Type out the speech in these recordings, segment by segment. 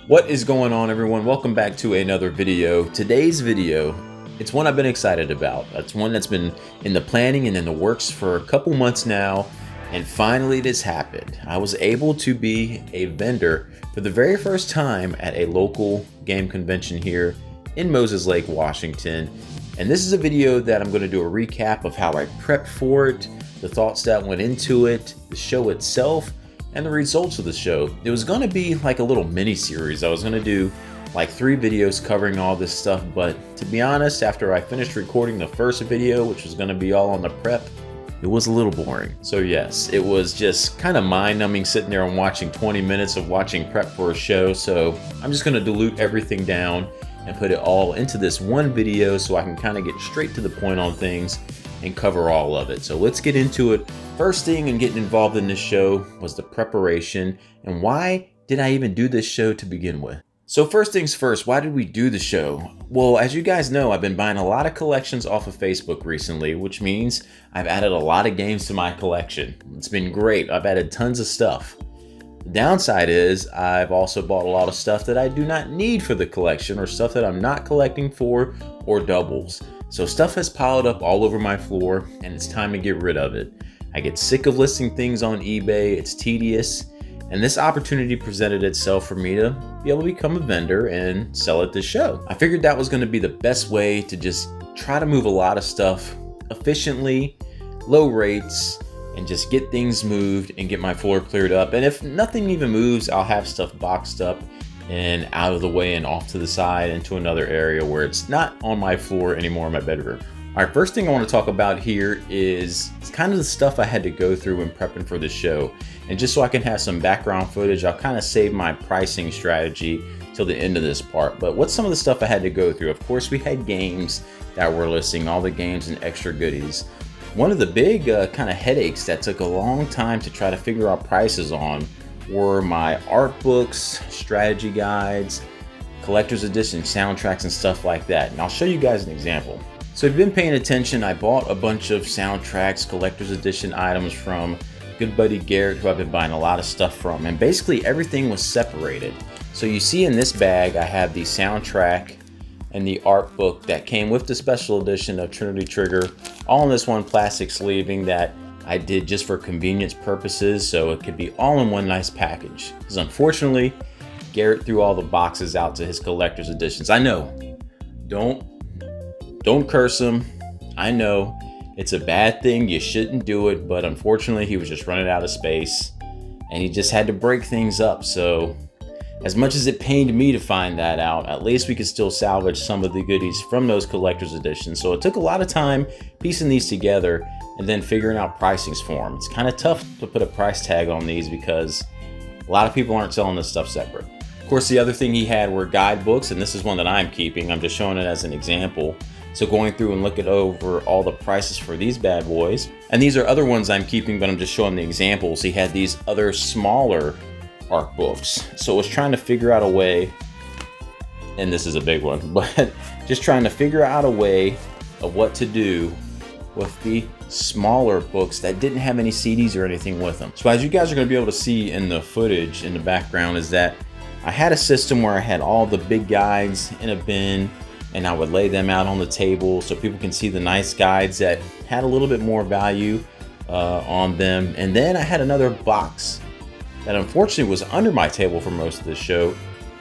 What is going on, everyone? Welcome back to another video. Today's video, it's one I've been excited about. It's one that's been in the planning and in the works for a couple months now, and finally this happened. I was able to be a vendor for the very first time at a local game convention here in Moses Lake, Washington. And this is a video that I'm going to do a recap of how I prepped for it, the thoughts that went into it, the show itself, and the results of the show. It was going to be like a little mini series. I was going to do like 3 videos covering all this stuff, but to be honest, after I finished recording the first video, which was going to be all on the prep, it was a little boring. So yes, it was just kind of mind-numbing sitting there and watching 20 minutes of watching prep for a show. So I'm just going to dilute everything down and put it all into this one video so I can kind of get straight to the point on things and cover all of it. So let's get into it. First thing in getting involved in this show was the preparation, and why did I even do this show to begin with? So first things first, why did we do the show? Well, as you guys know, I've been buying a lot of collections off of Facebook recently, which means I've added a lot of games to my collection. It's been great. I've added tons of stuff. The downside is I've also bought a lot of stuff that I do not need for the collection, or stuff that I'm not collecting for, or doubles. So stuff has piled up all over my floor, and it's time to get rid of it. I get sick of listing things on eBay. It's tedious, and this opportunity presented itself for me to be able to become a vendor and sell at this show. I figured that was going to be the best way to just try to move a lot of stuff efficiently, low rates, and just get things moved and get my floor cleared up. And if nothing even moves, I'll have stuff boxed up and out of the way and off to the side into another area where it's not on my floor anymore in my bedroom. All right, first thing I want to talk about here is kind of the stuff I had to go through when prepping for the show. And just so I can have some background footage, I'll kind of save my pricing strategy till the end of this part. But what's some of the stuff I had to go through? Of course, we had games that were listing, all the games and extra goodies. One of the big kind of headaches that took a long time to try to figure out prices on were my art books, strategy guides, collector's edition soundtracks, and stuff like that. And I'll show you guys an example. So if you've been paying attention, I bought a bunch of soundtracks, collector's edition items from good buddy Garrett, who I've been buying a lot of stuff from, and basically everything was separated. So you see in this bag, I have the soundtrack and the art book that came with the special edition of Trinity Trigger, all in this one plastic sleeving that I did just for convenience purposes, so it could be all in one nice package. Because unfortunately, Garrett threw all the boxes out to his collector's editions. I know, don't curse him. I know it's a bad thing, you shouldn't do it, but unfortunately he was just running out of space and he just had to break things up. So as much as it pained me to find that out, at least we could still salvage some of the goodies from those collector's editions. So it took a lot of time piecing these together and then figuring out pricings for them. It's kind of tough to put a price tag on these because a lot of people aren't selling this stuff separate. Of course, the other thing he had were guidebooks, and this is one that I'm keeping. I'm just showing it as an example. So going through and looking over all the prices for these bad boys. And these are other ones I'm keeping, but I'm just showing the examples. He had these other smaller art books. So I was trying to figure out a way, and this is a big one, but just trying to figure out a way of what to do with the smaller books that didn't have any CDs or anything with them. So as you guys are going to be able to see in the footage in the background is that I had a system where I had all the big guides in a bin, and I would lay them out on the table so people can see the nice guides that had a little bit more value on them. And then I had another box that unfortunately was under my table for most of the show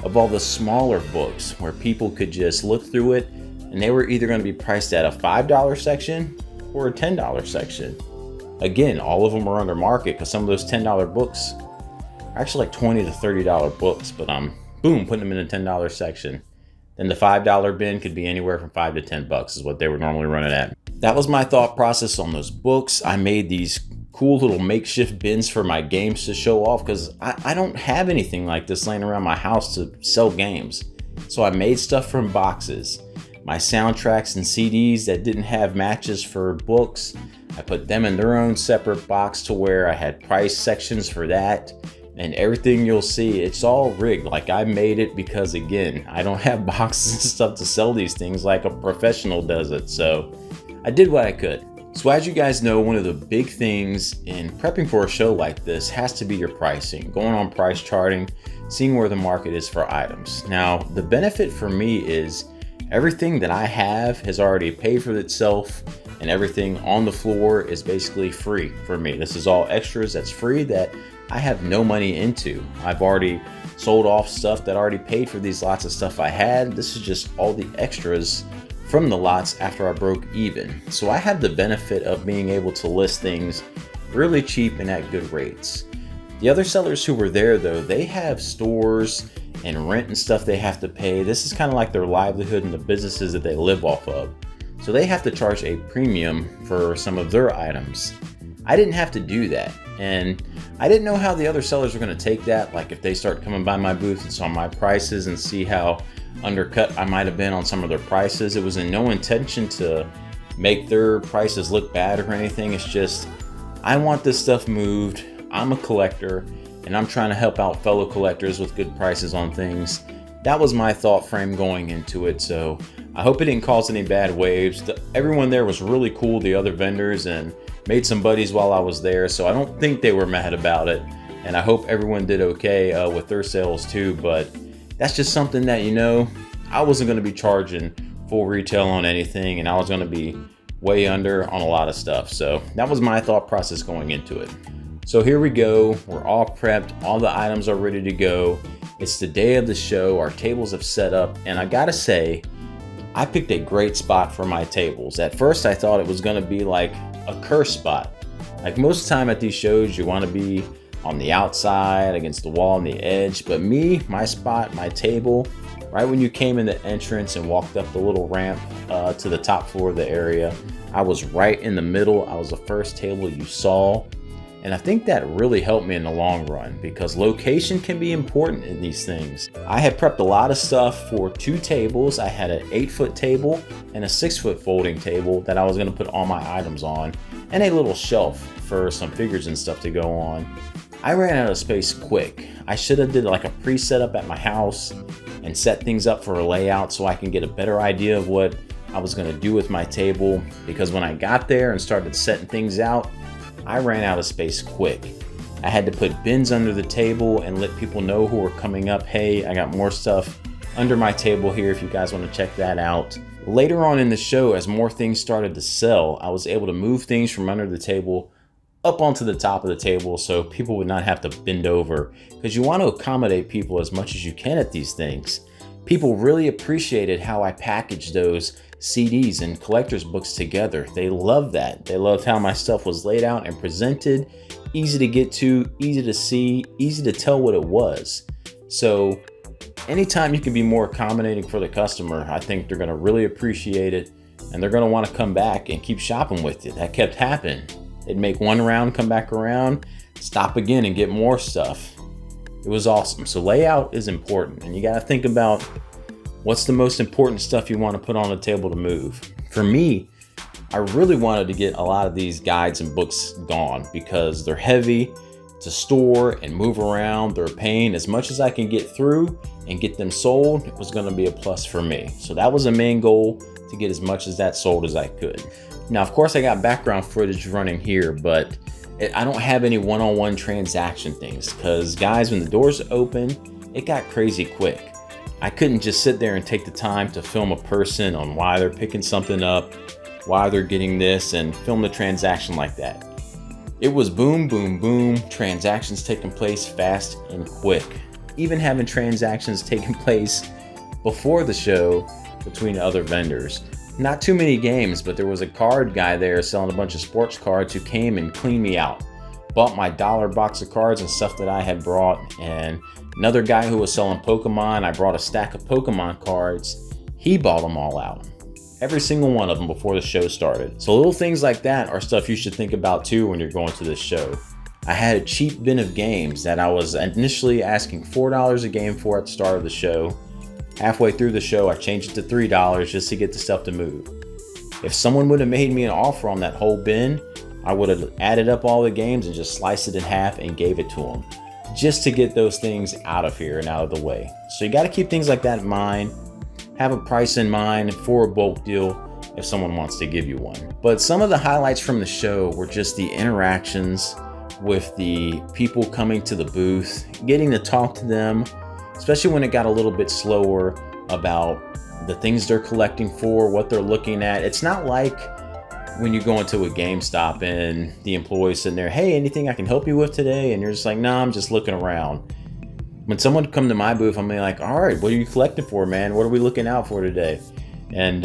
of all the smaller books where people could just look through it, and they were either going to be priced at a $5 section or a $10 section. Again, all of them are under market because some of those $10 books are actually like $20 to $30 books, but I'm putting them in a $10 section. Then the $5 bin could be anywhere from $5 to $10 is what they were normally running at. That was my thought process on those books. I made these cool little makeshift bins for my games to show off because I don't have anything like this laying around my house to sell games. So I made stuff from boxes. My soundtracks and CDs that didn't have matches for books, I put them in their own separate box to where I had price sections for that. And everything you'll see, it's all rigged. Like I made it because, again, I don't have boxes and stuff to sell these things like a professional does it. So I did what I could. So as you guys know, one of the big things in prepping for a show like this has to be your pricing, going on price charting, seeing where the market is for items. Now, the benefit for me is everything that I have has already paid for itself, and everything on the floor is basically free for me. This is all extras that's free that I have no money into. I've already sold off stuff that already paid for these lots of stuff I had. This is just all the extras from the lots after I broke even. So I have the benefit of being able to list things really cheap and at good rates. The other sellers who were there though, they have stores and rent and stuff they have to pay. This is kind of like their livelihood and the businesses that they live off of. So they have to charge a premium for some of their items. I didn't have to do that. And I didn't know how the other sellers were going to take that. Like if they start coming by my booth and saw my prices and see how undercut I might have been on some of their prices. It was in no intention to make their prices look bad or anything. It's just, I want this stuff moved. I'm a collector and I'm trying to help out fellow collectors with good prices on things. That was my thought frame going into it. So I hope it didn't cause any bad waves. Everyone there was really cool, the other vendors, and made some buddies while I was there. So I don't think they were mad about it. And I hope everyone did okay with their sales too. But that's just something that, you know, I wasn't going to be charging full retail on anything, and I was going to be way under on a lot of stuff. So that was my thought process going into it. So here we go. We're all prepped. All the items are ready to go. It's the day of the show. Our tables have set up, and I gotta say, I picked a great spot for my tables. At first, I thought it was going to be like a curse spot. Like most of the time at these shows, you want to be on the outside against the wall on the edge, but my spot, my table, right when you came in the entrance and walked up the little ramp to the top floor of the area, I was right in the middle. I was the first table you saw, and I think that really helped me in the long run because location can be important in these things. I had prepped a lot of stuff for 2 tables. I had an 8-foot table and a 6-foot folding table that I was going to put all my items on, and a little shelf for some figures and stuff to go on. I ran out of space quick. I should have did like a pre-setup at my house and set things up for a layout so I can get a better idea of what I was going to do with my table, because when I got there and started setting things out, I ran out of space quick. I had to put bins under the table and let people know who were coming up, hey, I got more stuff under my table here if you guys want to check that out. Later on in the show, as more things started to sell, I was able to move things from under the table up onto the top of the table so people would not have to bend over, because you want to accommodate people as much as you can at these things. People really appreciated how I packaged those CDs and collector's books together. They loved that. They loved how my stuff was laid out and presented, easy to get to, easy to see, easy to tell what it was. So anytime you can be more accommodating for the customer, I think they're going to really appreciate it, and they're going to want to come back and keep shopping with you. That kept happening. They'd make one round, come back around, stop again and get more stuff. It was awesome. So layout is important, and you got to think about what's the most important stuff you want to put on the table to move. For me, I really wanted to get a lot of these guides and books gone because they're heavy to store and move around. They're a pain. As much as I can get through and get them sold, it was going to be a plus for me. So that was a main goal, to get as much as that sold as I could. Now, of course, I got background footage running here, but I don't have any one-on-one transaction things because, guys, when the doors open, it got crazy quick. I couldn't just sit there and take the time to film a person on why they're picking something up, why they're getting this, and film the transaction like that. It was boom, boom, boom, transactions taking place fast and quick. Even having transactions taking place before the show between other vendors. Not too many games, but there was a card guy there selling a bunch of sports cards who came and cleaned me out. Bought my dollar box of cards and stuff that I had brought, and another guy who was selling Pokemon, I brought a stack of Pokemon cards. He bought them all out. Every single one of them before the show started. So little things like that are stuff you should think about too when you're going to this show. I had a cheap bin of games that I was initially asking $4 a game for at the start of the show. Halfway through the show, I changed it to $3 just to get the stuff to move. If someone would have made me an offer on that whole bin, I would have added up all the games and just sliced it in half and gave it to them, just to get those things out of here and out of the way. So you got to keep things like that in mind. Have a price in mind for a bulk deal, if someone wants to give you one. But some of the highlights from the show were just the interactions with the people coming to the booth, getting to talk to them, especially when it got a little bit slower about the things they're collecting for, what they're looking at. It's not like when you go into a GameStop and the employee's sitting there, hey, anything I can help you with today? And you're just like, no, I'm just looking around. When someone come to my booth, I'm like, all right, what are you collecting for, man? What are we looking out for today? And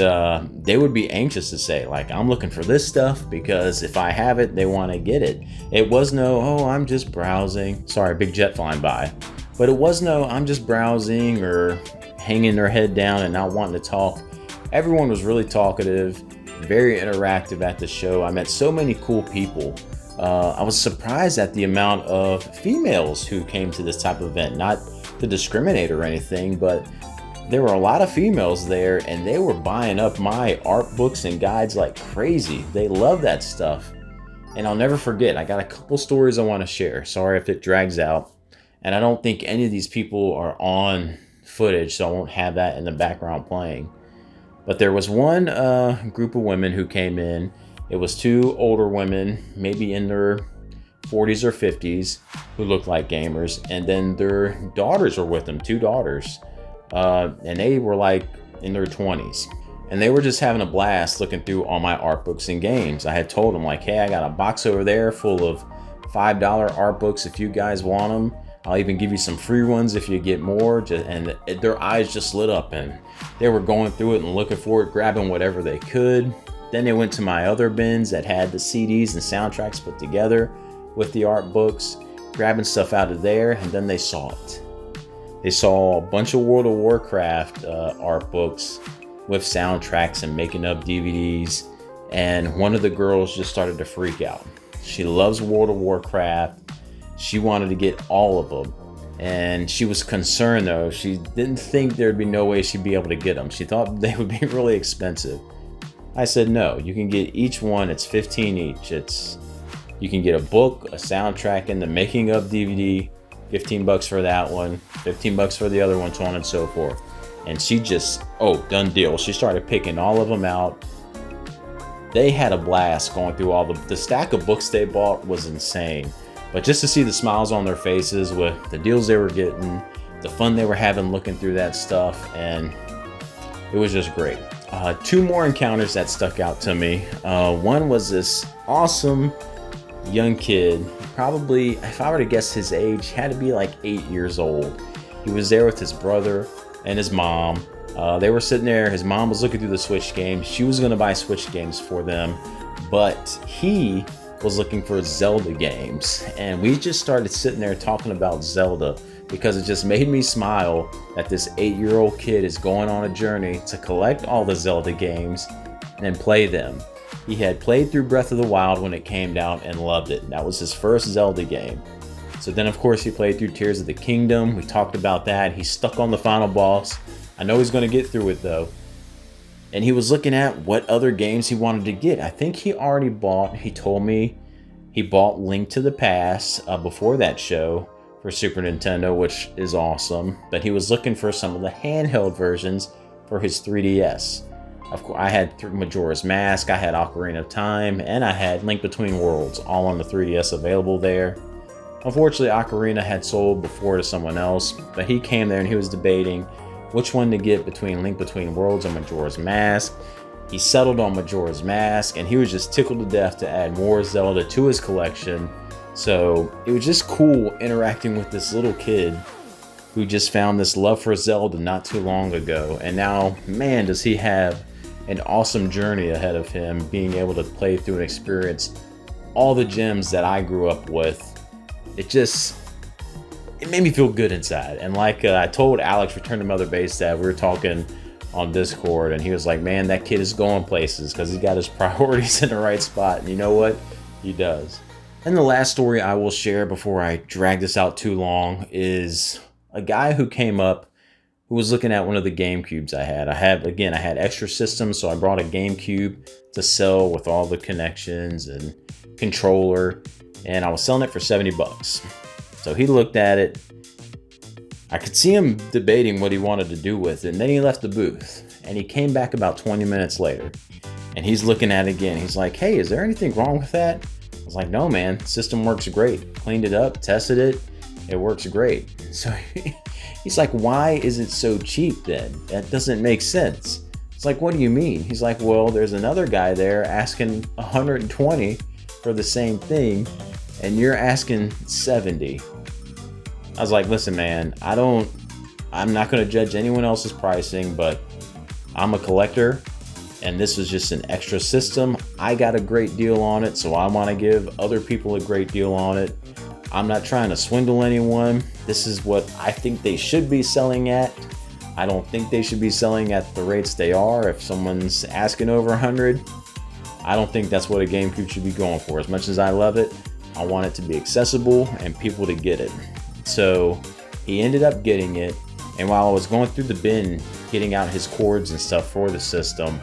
they would be anxious to say, like, I'm looking for this stuff, because if I have it, they want to get it. It was no, oh, I'm just browsing. Sorry, big jet flying by. But it was no, I'm just browsing, or hanging their head down and not wanting to talk. Everyone was really talkative, very interactive at the show. I met so many cool people. I was surprised at the amount of females who came to this type of event. Not to discriminate or anything, but there were a lot of females there, and they were buying up my art books and guides like crazy. They love that stuff. And I'll never forget, I got a couple stories I want to share. Sorry if it drags out. And I don't think any of these people are on footage, so I won't have that in the background playing. But there was one group of women who came in. It was two older women, maybe in their 40s or 50s, who looked like gamers. And then their daughters were with them, two daughters. And they were like in their 20s. And they were just having a blast looking through all my art books and games. I had told them, like, hey, I got a box over there full of $5 art books if you guys want them. I'll even give you some free ones if you get more. And their eyes just lit up, and they were going through it and looking for it, grabbing whatever they could. Then they went to my other bins that had the CDs and soundtracks put together with the art books, grabbing stuff out of there, and then they saw it. They saw a bunch of World of Warcraft art books with soundtracks and making up DVDs, and one of the girls just started to freak out. She loves World of Warcraft. She wanted to get all of them, and she was concerned though. She didn't think there'd be no way she'd be able to get them. She thought they would be really expensive. I said, no, you can get each one. It's $15 each. You can get a book, a soundtrack, and the making of DVD. $15 for that one, $15 for the other one, so on and so forth. And she just, done deal. She started picking all of them out. They had a blast going through all the stack of books they bought was insane. But just to see the smiles on their faces with the deals they were getting, the fun they were having looking through that stuff, and it was just great. Two more encounters that stuck out to me. One was this awesome young kid, probably, if I were to guess his age, had to be like 8 years old. He was there with his brother and his mom. They were sitting there. His mom was looking through the Switch games. She was going to buy Switch games for them, but he was looking for Zelda games. And we just started sitting there talking about Zelda, because it just made me smile that this 8-year-old kid is going on a journey to collect all the Zelda games and play them. He had played through Breath of the Wild when it came out and loved it. That was his first Zelda game. So then, of course, he played through Tears of the Kingdom. We talked about that. He's stuck on the final boss. I know he's going to get through it, though. And he was looking at what other games he wanted to get. I think he already bought, he told me, he bought Link to the Past before that show for Super Nintendo, which is awesome. But he was looking for some of the handheld versions for his 3DS. Of course, I had Majora's Mask, I had Ocarina of Time, and I had Link Between Worlds, all on the 3DS available there. Unfortunately, Ocarina had sold before to someone else, but he came there and he was debating which one to get between Link Between Worlds and Majora's Mask. He settled on Majora's Mask, and he was just tickled to death to add more Zelda to his collection. So it was just cool interacting with this little kid who just found this love for Zelda not too long ago. And now, man, does he have an awesome journey ahead of him, being able to play through and experience all the gems that I grew up with. It made me feel good inside. And like I told Alex, Return to Mother Base, that we were talking on Discord, and he was like, man, that kid is going places because he's got his priorities in the right spot. And you know what? He does. And the last story I will share before I drag this out too long is a guy who came up who was looking at one of the GameCubes I had. I had extra systems, so I brought a GameCube to sell with all the connections and controller, and I was selling it for $70. So he looked at it. I could see him debating what he wanted to do with it, and then he left the booth, and he came back about 20 minutes later. And he's looking at it again. He's like, hey, is there anything wrong with that? I was like, no, man, system works great. Cleaned it up, tested it. It works great. So he's like, why is it so cheap then? That doesn't make sense. It's like, what do you mean? He's like, well, there's another guy there asking 120 for the same thing, and you're asking 70. I was like, listen, man, I'm not going to judge anyone else's pricing, but I'm a collector, and this is just an extra system. I got a great deal on it, so I want to give other people a great deal on it. I'm not trying to swindle anyone. This is what I think they should be selling at. I don't think they should be selling at the rates they are. If someone's asking over 100, I don't think that's what a GameCube should be going for. As much as I love it, I want it to be accessible and people to get it. So he ended up getting it. And while I was going through the bin, getting out his cords and stuff for the system,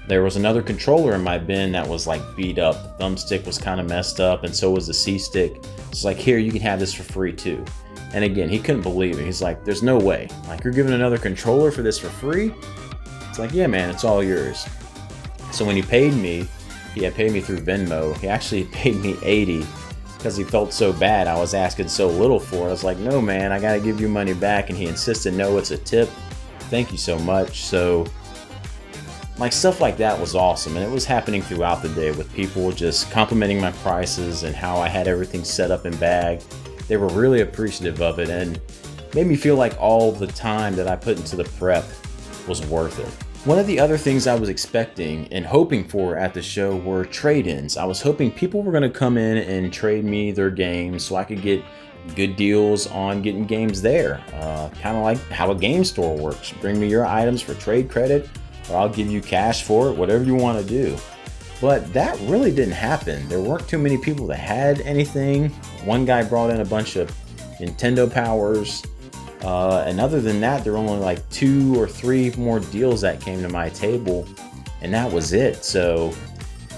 there was another controller in my bin that was like beat up. The thumbstick was kind of messed up, and so was the C-stick. It's like, here, you can have this for free too. And again, he couldn't believe it. He's like, there's no way. Like, you're giving another controller for this for free? It's like, yeah, man, it's all yours. So when he paid me, he had paid me through Venmo. He actually paid me $80 because he felt so bad. I was asking so little for it. I was like, no, man, I got to give you money back. And he insisted, no, it's a tip. Thank you so much. So like, stuff like that was awesome, and it was happening throughout the day with people just complimenting my prices and how I had everything set up and bagged. They were really appreciative of it and made me feel like all the time that I put into the prep was worth it. One of the other things I was expecting and hoping for at the show were trade-ins. I was hoping people were going to come in and trade me their games so I could get good deals on getting games there. Kind of like how a game store works. Bring me your items for trade credit, or I'll give you cash for it, whatever you want to do. But that really didn't happen. There weren't too many people that had anything. One guy brought in a bunch of Nintendo Powers. And other than that, there were only like 2 or 3 more deals that came to my table, and that was it. So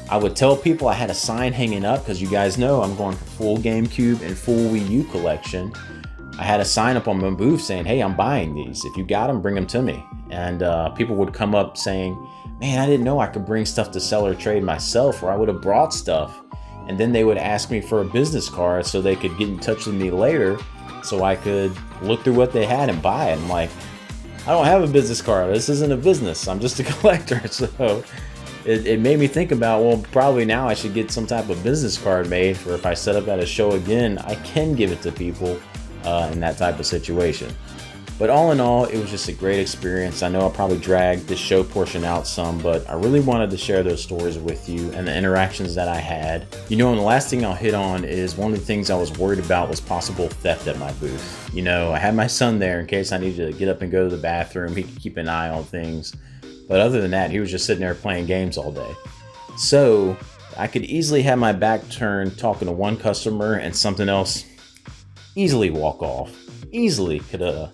I would tell people I had a sign hanging up, because you guys know I'm going for full GameCube and full Wii U collection. I had a sign up on my booth saying, hey, I'm buying these. If you got them, bring them to me. And people would come up saying, man, I didn't know I could bring stuff to sell or trade myself, or I would have brought stuff. And then they would ask me for a business card so they could get in touch with me later so I could look through what they had and buy it. I'm like, I don't have a business card. This isn't a business. I'm just a collector. So it made me think about, well, probably now I should get some type of business card made for if I set up at a show again, I can give it to people in that type of situation. But all in all, it was just a great experience. I know I probably dragged the show portion out some, but I really wanted to share those stories with you and the interactions that I had. You know, and the last thing I'll hit on is one of the things I was worried about was possible theft at my booth. You know, I had my son there in case I needed to get up and go to the bathroom. He could keep an eye on things. But other than that, he was just sitting there playing games all day. So I could easily have my back turned talking to one customer and something else easily walk off. Easily could have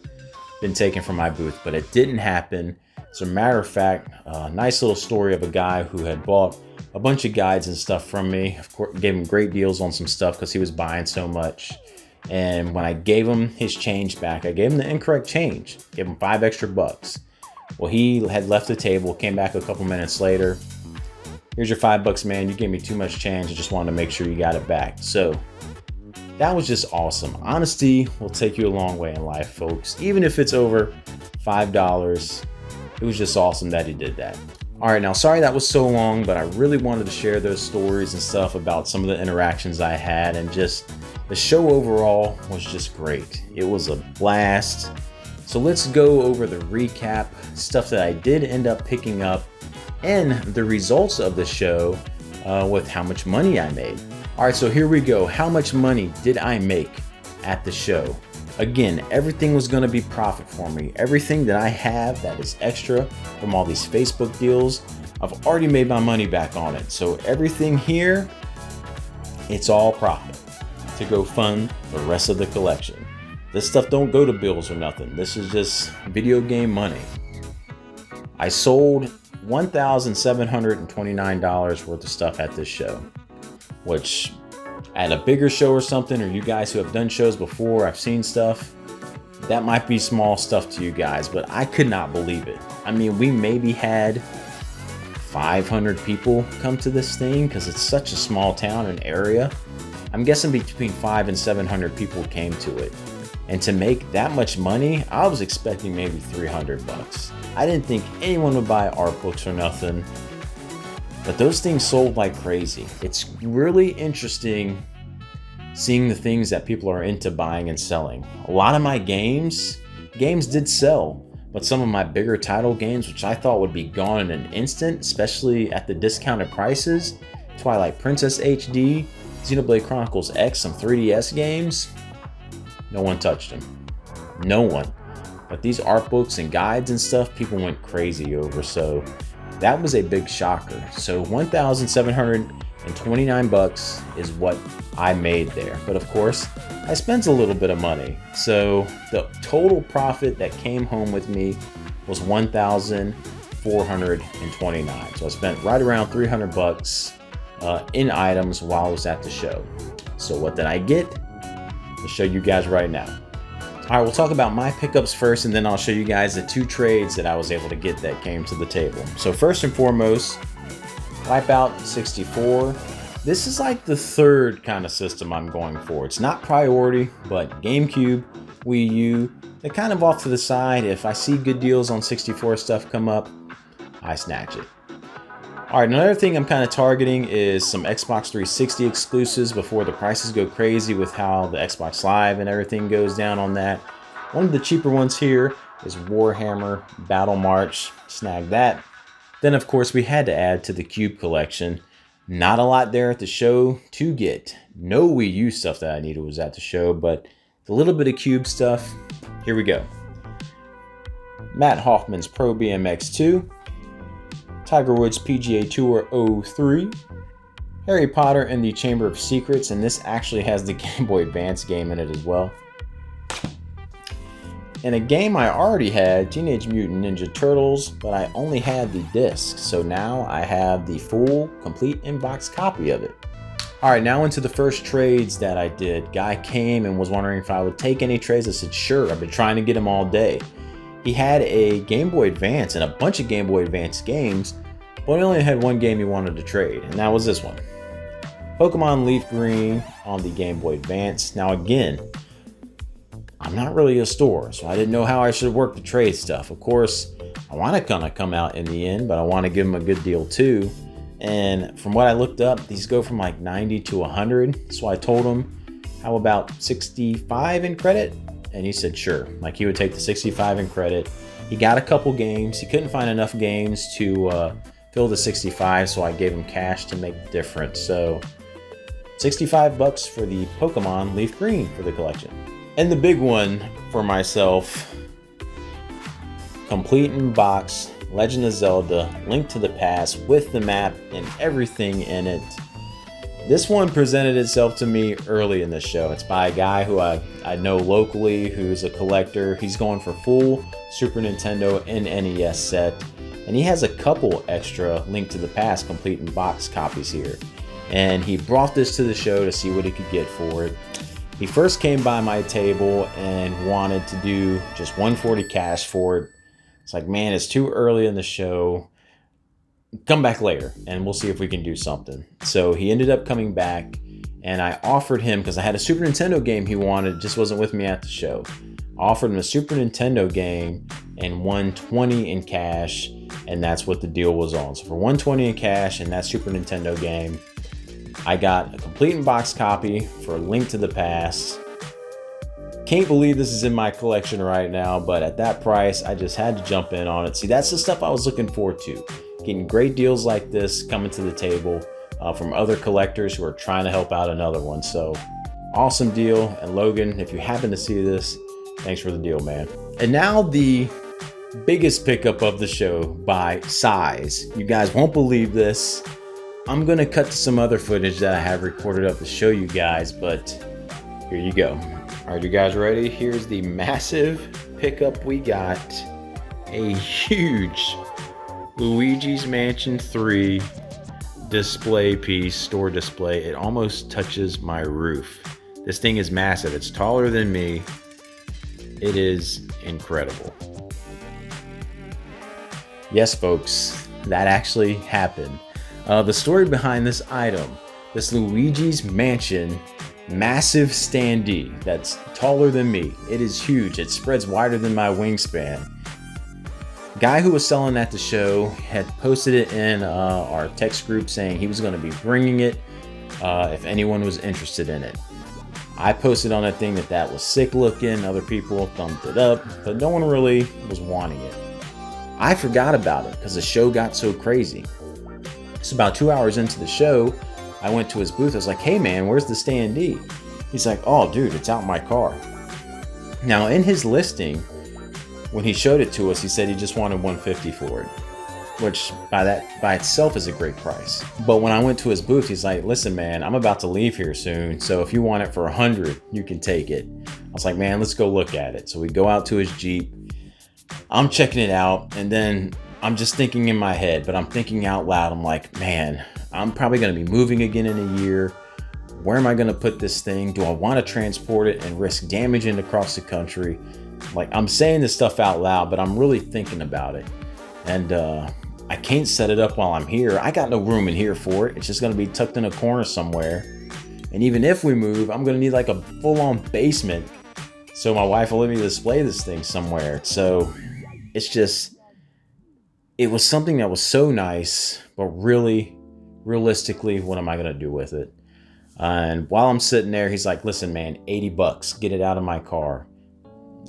been taken from my booth, but it didn't happen. As a matter of fact, a nice little story of a guy who had bought a bunch of guides and stuff from me. Of course, gave him great deals on some stuff because he was buying so much. And when I gave him his change back, I gave him the incorrect change. Gave him $5 extra. Well, he had left the table, came back a couple minutes later. Here's your $5, man. You gave me too much change. I just wanted to make sure you got it back. So that was just awesome. Honesty will take you a long way in life, folks. Even if it's over $5, it was just awesome that he did that. All right, now, sorry that was so long, but I really wanted to share those stories and stuff about some of the interactions I had, and just the show overall was just great. It was a blast. So let's go over the recap, stuff that I did end up picking up, and the results of the show with how much money I made. All right, so here we go. How much money did I make at the show? Again, everything was going to be profit for me. Everything that I have that is extra from all these Facebook deals, I've already made my money back on it. So everything here, it's all profit to go fund the rest of the collection. This stuff don't go to bills or nothing. This is just video game money. I sold $1,729 worth of stuff at this show, which at a bigger show or something, or you guys who have done shows before, I've seen stuff, that might be small stuff to you guys, but I could not believe it. I mean, we maybe had 500 people come to this thing because it's such a small town and area. I'm guessing between 500 and 700 people came to it. And to make that much money, I was expecting maybe 300 bucks. I didn't think anyone would buy art books or nothing, but those things sold like crazy. It's really interesting seeing the things that people are into buying and selling. A lot of my games did sell, but some of my bigger title games, which I thought would be gone in an instant, especially at the discounted prices, Twilight Princess HD, Xenoblade Chronicles X, some 3DS games, no one touched them. No one. But these art books and guides and stuff, people went crazy over. So that was a big shocker. So 1,729 bucks is what I made there. But of course, I spent a little bit of money. So the total profit that came home with me was 1,429. So I spent right around 300 bucks in items while I was at the show. So what did I get? I'll show you guys right now. All right, we'll talk about my pickups first, and then I'll show you guys the 2 trades that I was able to get that came to the table. So first and foremost, Wipeout 64. This is like the 3rd kind of system I'm going for. It's not priority, but GameCube, Wii U, they're kind of off to the side. If I see good deals on 64 stuff come up, I snatch it. All right, another thing I'm kind of targeting is some Xbox 360 exclusives before the prices go crazy with how the Xbox Live and everything goes down on that. One of the cheaper ones here is Warhammer Battle March. Snag that. Then, of course, we had to add to the Cube collection. Not a lot there at the show to get. No Wii U stuff that I needed was at the show, but the little bit of Cube stuff, here we go. Matt Hoffman's Pro BMX 2. Tiger Woods PGA Tour 03, Harry Potter and the Chamber of Secrets, and this actually has the Game Boy Advance game in it as well. And a game I already had, Teenage Mutant Ninja Turtles, but I only had the disc, so now I have the full, complete in-box copy of it. Alright, now into the first trades that I did. Guy came and was wondering if I would take any trades. I said, sure, I've been trying to get him all day. He had a Game Boy Advance and a bunch of Game Boy Advance games, but he only had one game he wanted to trade, and that was this one. Pokemon Leaf Green on the Game Boy Advance. Now again, I'm not really a store, so I didn't know how I should work the trade stuff. Of course, I want to kind of come out in the end, but I want to give him a good deal too. And from what I looked up, these go from like 90 to 100. So I told him, how about 65 in credit? And he said, sure. Like he would take the 65 in credit. He got a couple games. He couldn't find enough games to fill the 65, so I gave him cash to make the difference. So 65 bucks for the Pokemon Leaf Green for the collection. And the big one for myself, complete in box, Legend of Zelda, Link to the Past with the map and everything in it. This one presented itself to me early in the show. It's by a guy who I know locally who's a collector. He's going for full Super Nintendo and NES set. And he has a couple extra Link to the Past complete in box copies here. And he brought this to the show to see what he could get for it. He first came by my table and wanted to do just 140 cash for it. It's like, man, it's too early in the show. Come back later and we'll see if we can do something. So he ended up coming back and I offered him, because I had a Super Nintendo game he wanted, just wasn't with me at the show. I offered him a Super Nintendo game and 120 in cash, and that's what the deal was on. So for 120 in cash and that Super Nintendo game, I got a complete in box copy for Link to the Past. Can't believe this is in my collection right now, but at that price, I just had to jump in on it. See, that's the stuff I was looking forward to. Getting great deals like this coming to the table from other collectors who are trying to help out another one. So awesome deal. And Logan, if you happen to see this, thanks for the deal, man. And now the biggest pickup of the show by size. You guys won't believe this. I'm going to cut to some other footage that I have recorded up to show you guys, but here you go. All right, you guys ready? Here's the massive pickup we got. A huge Luigi's Mansion 3 display piece, store display. It almost touches my roof. This thing is massive. It's taller than me. It is incredible. Yes, folks, that actually happened. The story behind this item, this Luigi's Mansion massive standee that's taller than me. It is huge. It spreads wider than my wingspan. Guy who was selling at the show had posted it in our text group saying he was going to be bringing it if anyone was interested in it. I posted on that thing that was sick looking. Other people thumbed it up, but no one really was wanting it. I forgot about it because the show got so crazy. So about 2 hours into the show, I went to his booth. I was like, hey man, where's the standee? He's like, oh dude, it's out in my car. Now in his listing, when he showed it to us, he said he just wanted $150 for it, which by itself is a great price. But when I went to his booth, he's like, listen man, I'm about to leave here soon, so if you want it for $100, you can take it. I was like, man, let's go look at it. So we go out to his Jeep. I'm checking it out, and then I'm just thinking in my head, but I'm thinking out loud. I'm like, man, I'm probably going to be moving again in a year. Where am I going to put this thing? Do I want to transport it and risk damaging it across the country? Like, I'm saying this stuff out loud, but I'm really thinking about it. And I can't set it up while I'm here. I got no room in here for it. It's just going to be tucked in a corner somewhere. And even if we move, I'm going to need like a full-on basement so my wife will let me display this thing somewhere. So it's just, it was something that was so nice, but really, realistically, what am I going to do with it? And while I'm sitting there, he's like, listen, man, $80, get it out of my car.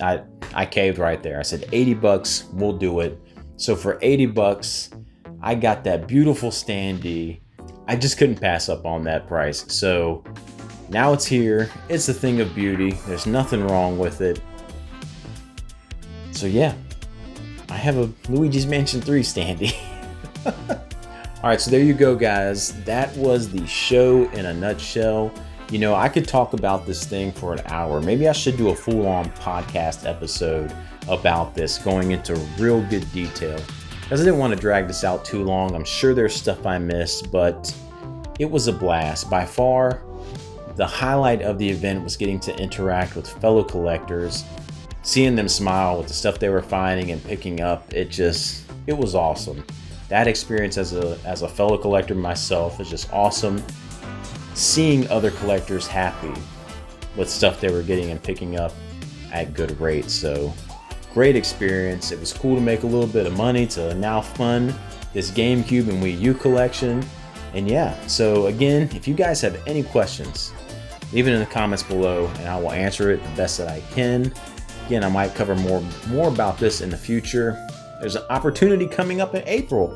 I caved right there. I said, $80, we'll do it. So for $80, I got that beautiful standee. I just couldn't pass up on that price. So now it's here. It's a thing of beauty. There's nothing wrong with it. So yeah, I have a Luigi's Mansion 3 standee. All right, so there you go, guys. That was the show in a nutshell. You know, I could talk about this thing for an hour. Maybe I should do a full-on podcast episode about this, going into real good detail, because I didn't want to drag this out too long. I'm sure there's stuff I missed, but it was a blast. By far, the highlight of the event was getting to interact with fellow collectors, seeing them smile with the stuff they were finding and picking up. It was awesome. That experience as a fellow collector myself is just awesome. Seeing other collectors happy with stuff they were getting and picking up at good rates. So great experience. It was cool to make a little bit of money to now fund this GameCube and Wii U collection. And yeah, so again, if you guys have any questions, leave it in the comments below and I will answer it the best that I can. Again, I might cover more about this in the future. There's an opportunity coming up in April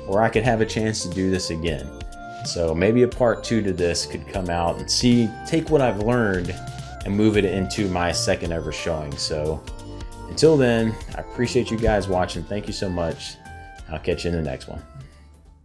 where I could have a chance to do this again. So maybe a part 2 to this could come out and take what I've learned and move it into my second ever showing. So until then, I appreciate you guys watching. Thank you so much. I'll catch you in the next one.